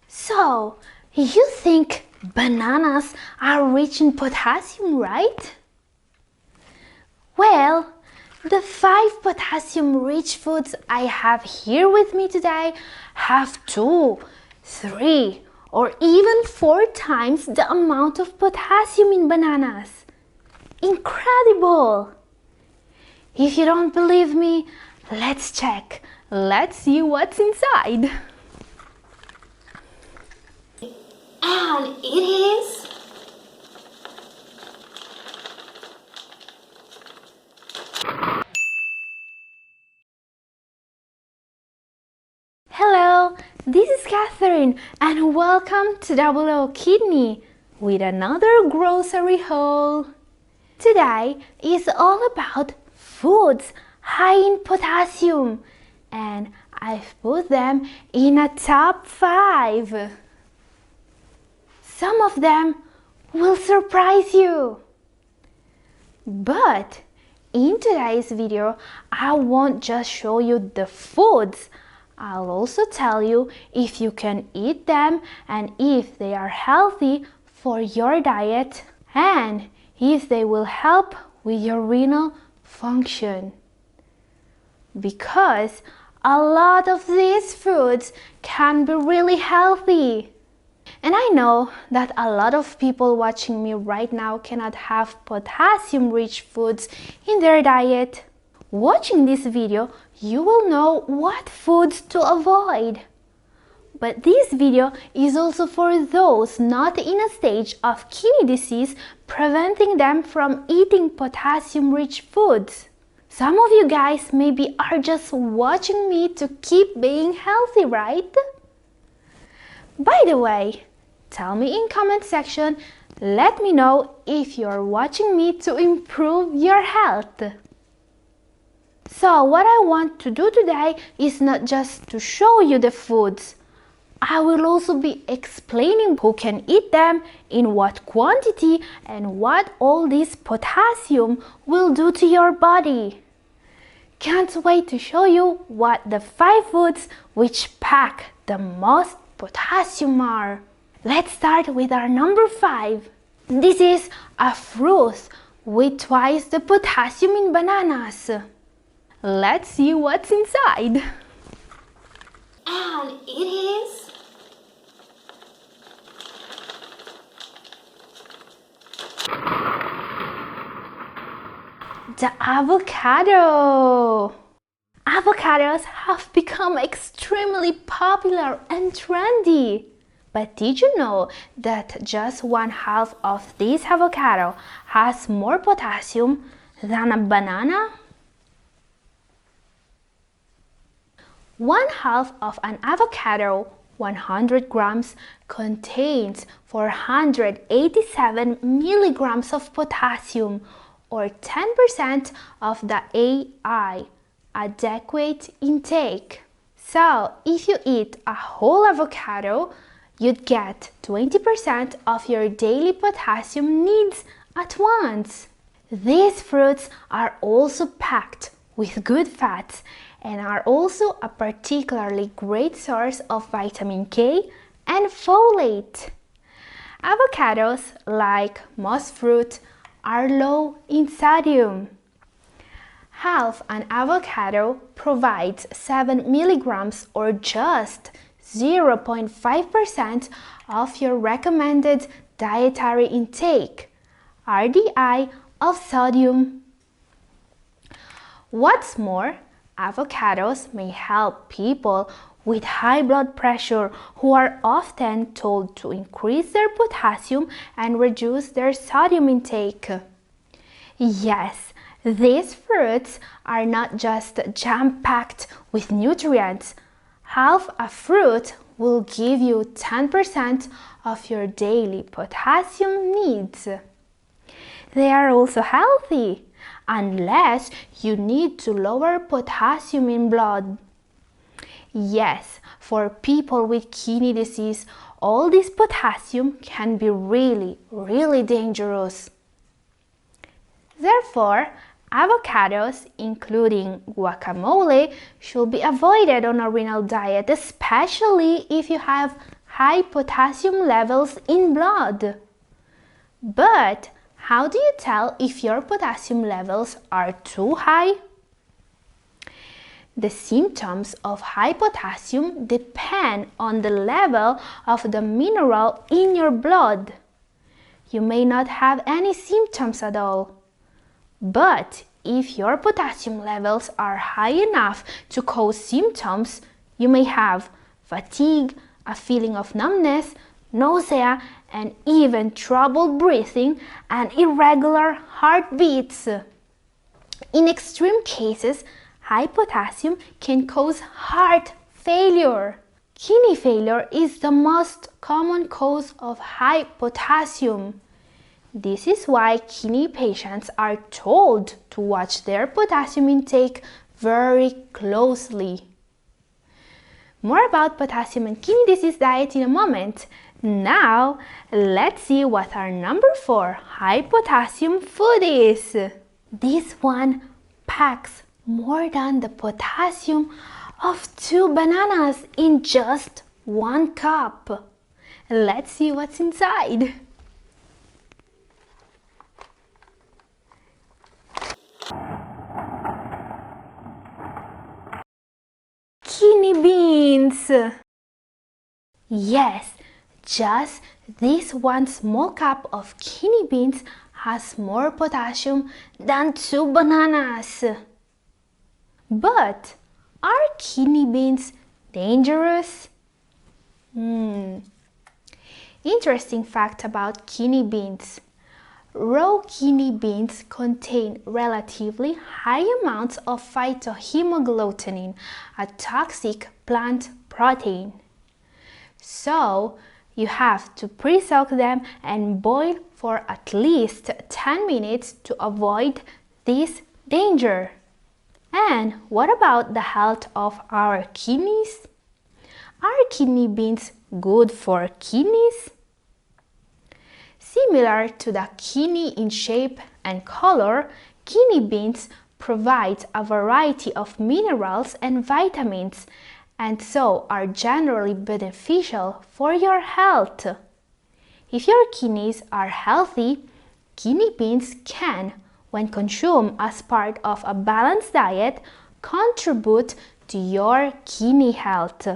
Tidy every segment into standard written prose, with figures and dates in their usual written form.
So, you think bananas are rich in potassium, right? Well, the 5 potassium-rich foods I have here with me today have 2, 3, or even 4 times the amount of potassium in bananas. Incredible! If you don't believe me, let's check. Let's see what's inside. And it is Hello, this is Catherine and welcome to Double O Kidney with another grocery haul. Today is all about foods high in potassium and I've put them in a top 5. Some of them will surprise you. But in today's video, I won't just show you the foods. I'll also tell you if you can eat them and if they are healthy for your diet and if they will help with your renal function. Because a lot of these foods can be really healthy. And I know that a lot of people watching me right now cannot have potassium-rich foods in their diet. Watching this video, you will know what foods to avoid. But this video is also for those not in a stage of kidney disease, preventing them from eating potassium-rich foods. Some of you guys maybe are just watching me to keep being healthy, right? By the way, tell me in comment section, let me know if you're watching me to improve your health. So what I want to do today is not just to show you the foods. I will also be explaining who can eat them, in what quantity, and what all this potassium will do to your body. Can't wait to show you what the 5 foods which pack the most potassium are. Let's start with our number 5. This is a fruit with twice the potassium in bananas. Let's see what's inside. And it is the avocado. Avocados have become extremely popular and trendy. But did you know that just 1/2 of this avocado has more potassium than a banana? 1/2 of an avocado, 100 grams, contains 487 milligrams of potassium, or 10% of the AI, adequate intake. So, if you eat a whole avocado, you'd get 20% of your daily potassium needs at once. These fruits are also packed with good fats and are also a particularly great source of vitamin K and folate. Avocados, like most fruit, are low in sodium. Half an avocado provides 7 milligrams or just 0.5% of your recommended dietary intake, RDI, of sodium. What's more, avocados may help people with high blood pressure who are often told to increase their potassium and reduce their sodium intake. Yes, these fruits are not just jam-packed with nutrients. Half a fruit will give you 10% of your daily potassium needs. They are also healthy, unless you need to lower potassium in blood. Yes, for people with kidney disease, all this potassium can be really dangerous. Therefore, Avocados, including guacamole, should be avoided on a renal diet, especially if you have high potassium levels in blood. But how do you tell if your potassium levels are too high? The symptoms of high potassium depend on the level of the mineral in your blood. You may not have any symptoms at all. But if your potassium levels are high enough to cause symptoms, you may have fatigue, a feeling of numbness, nausea, and even trouble breathing and irregular heartbeats. In extreme cases, high potassium can cause heart failure. Kidney failure is the most common cause of high potassium. This is why kidney patients are told to watch their potassium intake very closely. More about potassium and kidney disease diet in a moment. Now, let's see what our number 4 high potassium food is. This one packs more than the potassium of 2 bananas in just 1 cup. Let's see what's inside. Kidney beans! Yes, just this one small cup of kidney beans has more potassium than 2 bananas. But are kidney beans dangerous? Interesting fact about kidney beans. Raw kidney beans contain relatively high amounts of phytohemagglutinin, a toxic plant protein. So, you have to pre-soak them and boil for at least 10 minutes to avoid this danger. And what about the health of our kidneys? Are kidney beans good for kidneys? Similar to the kidney in shape and color, kidney beans provide a variety of minerals and vitamins, and so are generally beneficial for your health. If your kidneys are healthy, kidney beans can, when consumed as part of a balanced diet, contribute to your kidney health.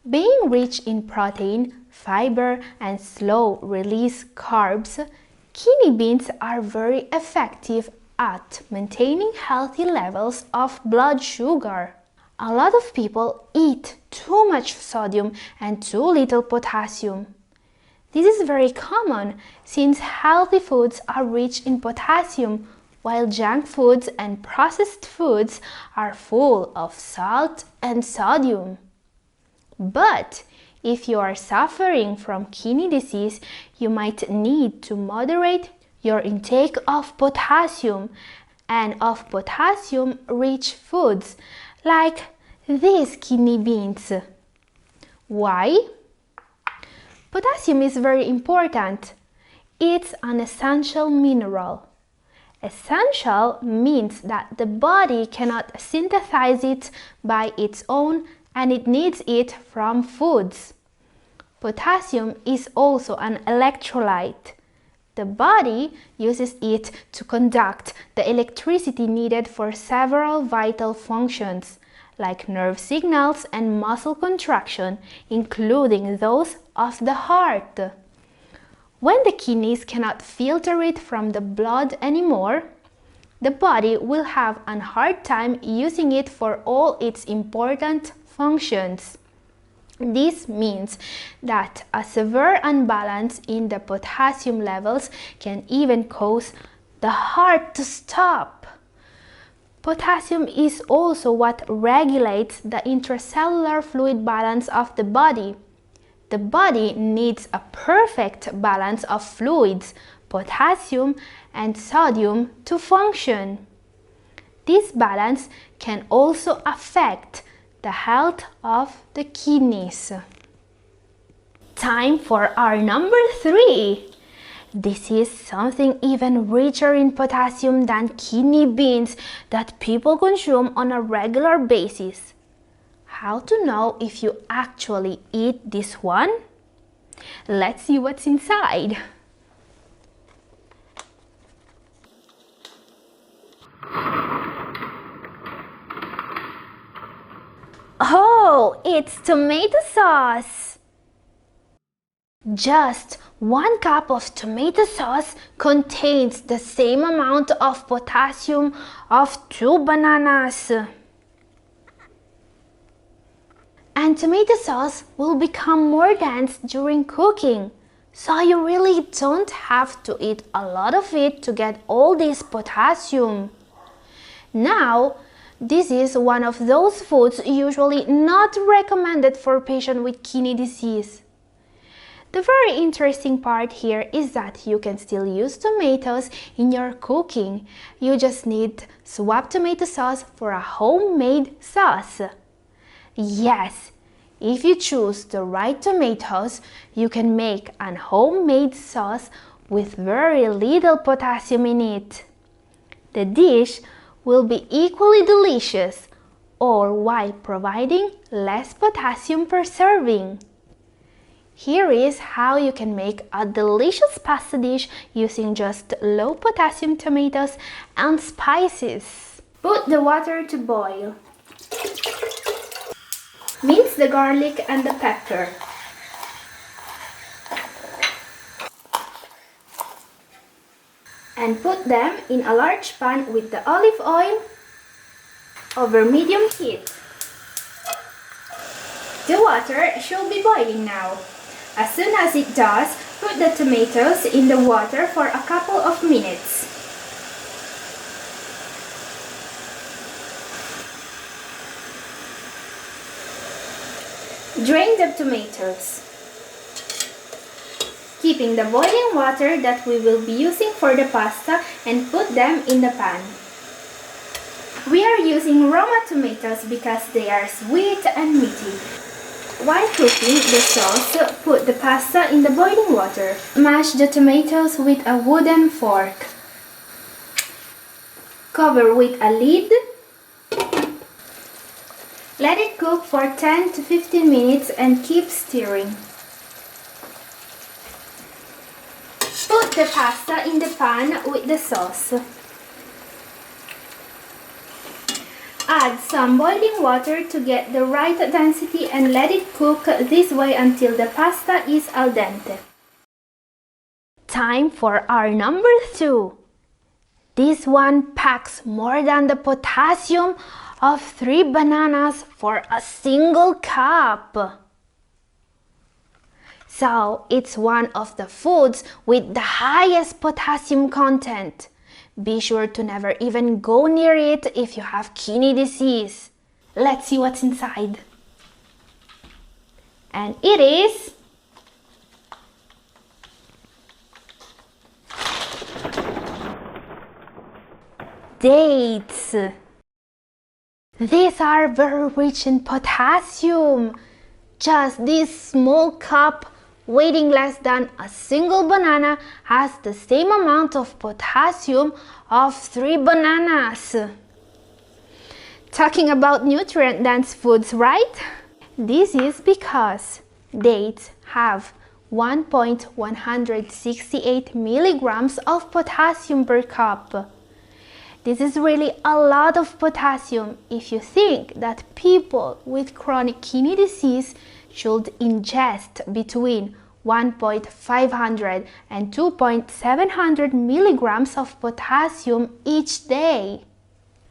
Being rich in protein, fiber, and slow-release carbs, kidney beans are very effective at maintaining healthy levels of blood sugar. A lot of people eat too much sodium and too little potassium. This is very common since healthy foods are rich in potassium, while junk foods and processed foods are full of salt and sodium. But if you are suffering from kidney disease, you might need to moderate your intake of potassium and of potassium-rich foods like these kidney beans. Why? Potassium is very important. It's an essential mineral. Essential means that the body cannot synthesize it by its own and it needs it from foods. Potassium is also an electrolyte. The body uses it to conduct the electricity needed for several vital functions, like nerve signals and muscle contraction, including those of the heart. When the kidneys cannot filter it from the blood anymore, the body will have a hard time using it for all its important functions. This means that a severe imbalance in the potassium levels can even cause the heart to stop. Potassium is also what regulates the intracellular fluid balance of the body. The body needs a perfect balance of fluids, potassium and sodium to function. This balance can also affect the health of the kidneys. Time for our number 3. This is something even richer in potassium than kidney beans that people consume on a regular basis. How to know if you actually eat this one? Let's see what's inside. Oh, it's tomato sauce! Just 1 cup of tomato sauce contains the same amount of potassium of 2 bananas. And tomato sauce will become more dense during cooking, so you really don't have to eat a lot of it to get all this potassium. Now, this is one of those foods usually not recommended for patients with kidney disease. The very interesting part here is that you can still use tomatoes in your cooking. You just need swap tomato sauce for a homemade sauce. Yes, if you choose the right tomatoes, you can make a homemade sauce with very little potassium in it. The dish will be equally delicious, all while providing less potassium per serving. Here is how you can make a delicious pasta dish using just low potassium tomatoes and spices. Put the water to boil. Mince the garlic and the pepper. And put them in a large pan with the olive oil over medium heat. The water should be boiling now. As soon as it does, put the tomatoes in the water for a couple of minutes. Drain the tomatoes, keeping the boiling water that we will be using for the pasta, and put them in the pan. We are using Roma tomatoes because they are sweet and meaty. While cooking the sauce, put the pasta in the boiling water. Mash the tomatoes with a wooden fork. Cover with a lid. Let it cook for 10 to 15 minutes and keep stirring. Put the pasta in the pan with the sauce. Add some boiling water to get the right density and let it cook this way until the pasta is al dente. Time for our number 2. This one packs more than the potassium of 3 bananas for a single cup. So it's one of the foods with the highest potassium content. Be sure to never even go near it if you have kidney disease. Let's see what's inside. And it is dates. These are very rich in potassium. Just this small cup, weighing less than a single banana, has the same amount of potassium of 3 bananas. Talking about nutrient-dense foods, right? This is because dates have 1.168 milligrams of potassium per cup. This is really a lot of potassium if you think that people with chronic kidney disease should ingest between 1.500 and 2.700 milligrams of potassium each day.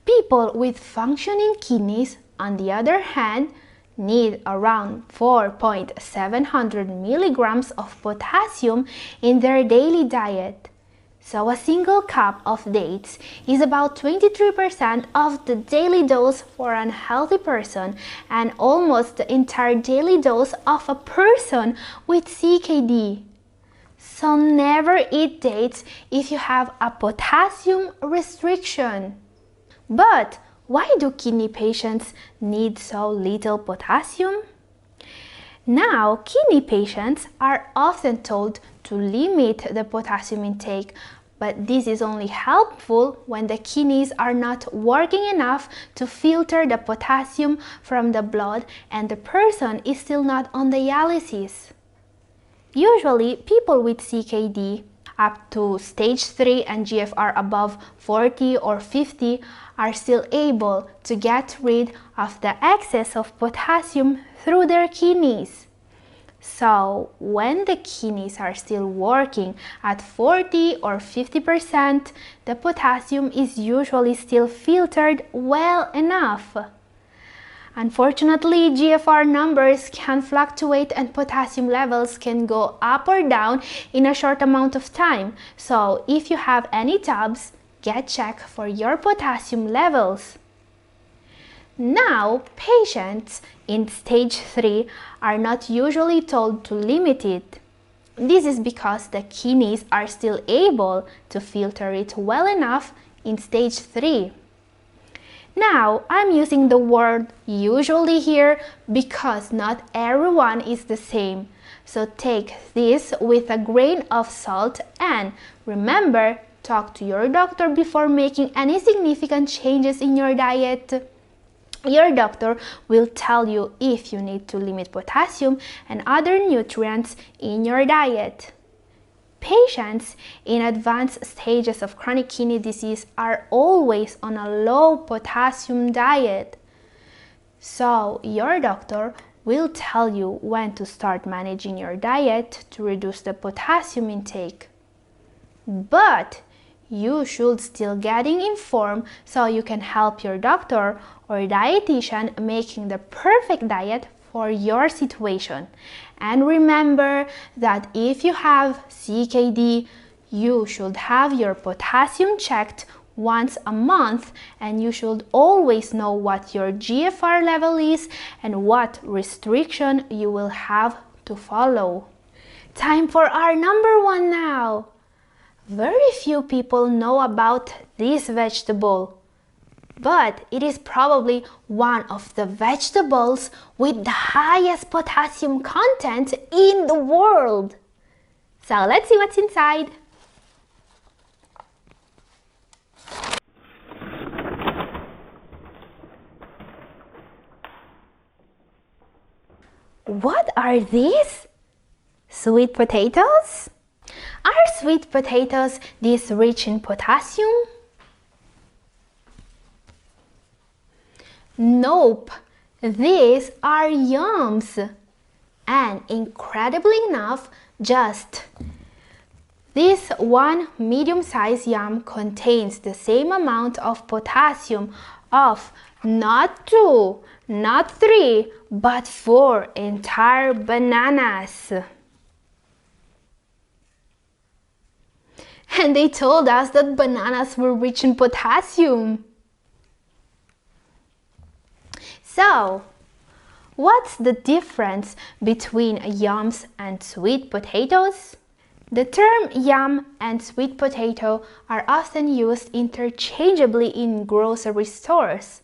People with functioning kidneys, on the other hand, need around 4.700 milligrams of potassium in their daily diet. So a single cup of dates is about 23% of the daily dose for a healthy person and almost the entire daily dose of a person with CKD. So never eat dates if you have a potassium restriction. But why do kidney patients need so little potassium? Now, kidney patients are often told to limit the potassium intake, but this is only helpful when the kidneys are not working enough to filter the potassium from the blood and the person is still not on dialysis. Usually, people with CKD up to stage 3 and GFR above 40 or 50 are still able to get rid of the excess of potassium through their kidneys. So, when the kidneys are still working at 40 or 50%, the potassium is usually still filtered well enough. Unfortunately, GFR numbers can fluctuate and potassium levels can go up or down in a short amount of time. So, if you have any doubts, get checked for your potassium levels. Now, patients in stage 3 are not usually told to limit it. This is because the kidneys are still able to filter it well enough in stage 3. Now, I'm using the word usually here because not everyone is the same. So take this with a grain of salt and remember, talk to your doctor before making any significant changes in your diet. Your doctor will tell you if you need to limit potassium and other nutrients in your diet. Patients in advanced stages of chronic kidney disease are always on a low potassium diet. So your doctor will tell you when to start managing your diet to reduce the potassium intake. But you should still getting informed so you can help your doctor or dietitian making the perfect diet for your situation. And remember that if you have CKD, you should have your potassium checked once a month and you should always know what your GFR level is and what restriction you will have to follow. Time for our number 1 now. Very few people know about this vegetable, but it is probably one of the vegetables with the highest potassium content in the world. So let's see what's inside. What are these? Sweet potatoes? Are sweet potatoes this rich in potassium? Nope, these are yams. And incredibly enough, just this one medium-sized yam contains the same amount of potassium of not 2, not 3, but 4 entire bananas. And they told us that bananas were rich in potassium. So, what's the difference between yams and sweet potatoes? The term yam and sweet potato are often used interchangeably in grocery stores.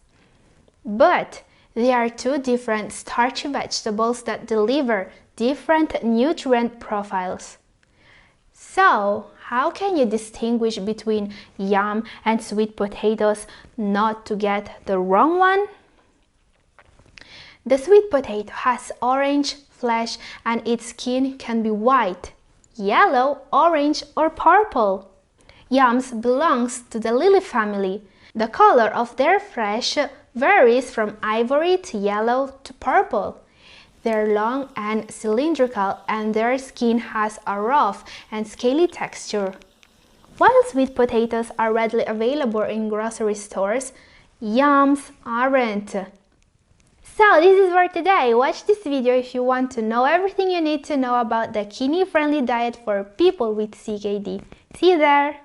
But they are two different starchy vegetables that deliver different nutrient profiles. So, how can you distinguish between yam and sweet potatoes not to get the wrong one? The sweet potato has orange flesh and its skin can be white, yellow, orange or purple. Yams belongs to the lily family. The color of their flesh varies from ivory to yellow to purple. They're long and cylindrical and their skin has a rough and scaly texture. While sweet potatoes are readily available in grocery stores, yams aren't. So this is for today. Watch this video if you want to know everything you need to know about the kidney-friendly diet for people with CKD. See you there!